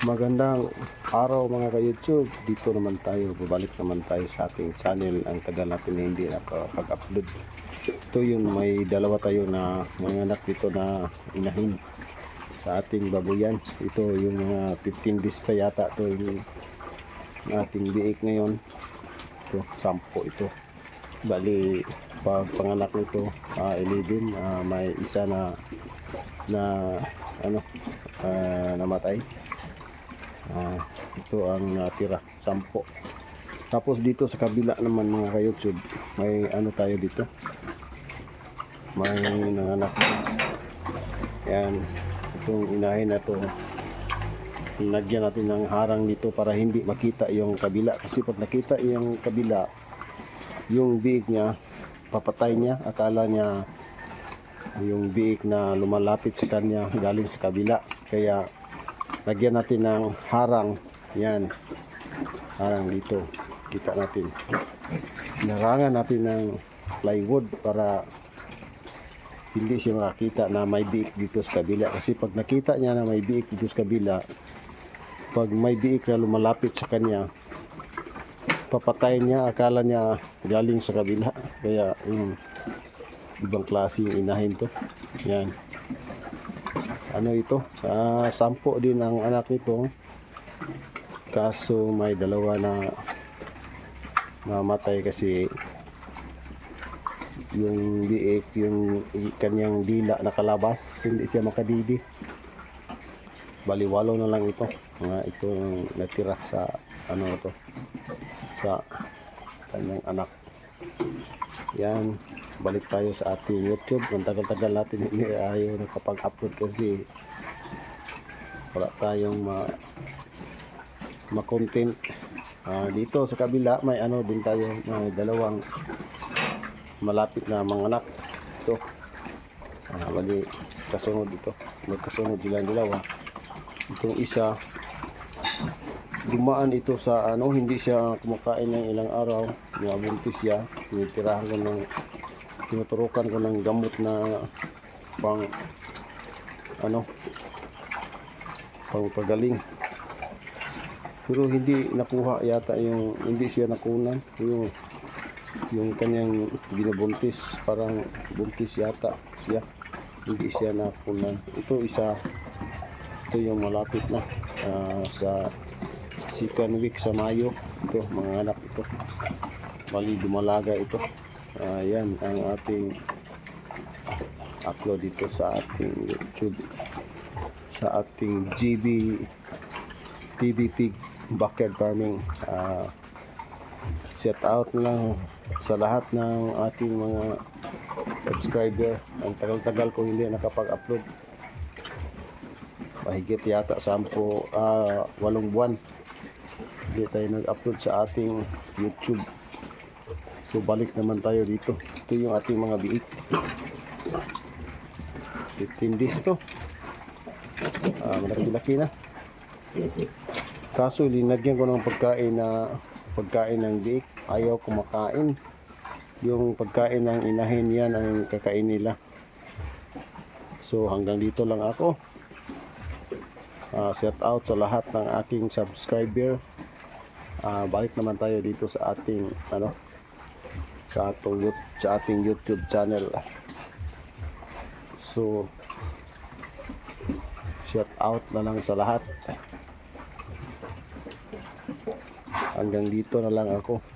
Magandang araw mga ka-YouTube. Dito naman tayo, babalik naman tayo sa ating channel. Ang tagal natin na hindi nakapag-upload. Ito yun, may dalawa tayo na mga anak dito na inahin sa ating babuyan. Ito yung mga 15 days pa yata. Ito yung ating biik ngayon. Ito, 10 ito. Bali, pag panganak nito, 11, may isa na namatay. Ito ang natira, 10. Tapos dito sa kabila naman mga ka-YouTube, may ano tayo dito, may nanganak. Yan, itong inahin na to, lagyan natin ng harang dito para hindi makita yung kabila, kasi pag nakita yung kabila, yung biik niya, papatay niya, akala niya yung biik na lumalapit sa kanya galing sa kabila. Kaya lagyan natin ng harang. Yan, harang dito, kita natin, narangan natin ng plywood para hindi siya makakita na may biik dito sa kabila. Kasi pag nakita niya na may biik dito sa kabila, pag may biik na lumalapit sa kanya, papatayin niya, akala niya galing sa kabila. Kaya ibang klaseng inahin to. Yan, ano ito, 10 din ang anak nito, kaso may dalawa na namatay kasi yung biik, yung kanyang dila nakalabas, hindi siya makadidi. Bali 8 na lang ito, ito yung natira sa ano to, sa kanyang anak. Yan, balik tayo sa ating YouTube. Ang tagal-tagal natin hindi ayaw nakapag-upload kasi wala tayong ma-content. Dito sa kabila may ano din tayo, may dalawang malapit na mga anak. Ito, bali kasunod ito, magkasunod silang dalawa. Itong isa, dumaan ito sa ano, hindi siya kumakain ng ilang araw, nabuntis siya. Tinitirahan ko ng, tinuturukan ko ng gamot na pang ano, pang pagaling, pero hindi nakuha yata yung, hindi siya nakunan yung kanyang binabuntis. Parang buntis yata siya, hindi siya nakunan. Ito isa, ito yung malapit na sa second week sa Mayo. Ito mga anak ito, bali dumalaga ito. Yan ang ating upload dito sa ating YouTube, sa ating TV Pig Backyard Farming. Shout out lang sa lahat ng ating mga subscriber. Ang tagal-tagal ko hindi nakapag-upload, mahigit yata 8 buwan hindi tayo nag-upload sa ating YouTube. So balik naman tayo dito. Ito yung ating mga biik, 15 days to. Malaki-laki na, kaso linagyan ko ng pagkain ng biik, ayaw kumakain. Yung pagkain ng inahin, yan ang kakain nila. So hanggang dito lang ako. Shout out sa lahat ng aking subscriber. Balik naman tayo dito sa ating ano, sa ating YouTube channel. So shout out na lang sa lahat. Hanggang dito na lang ako.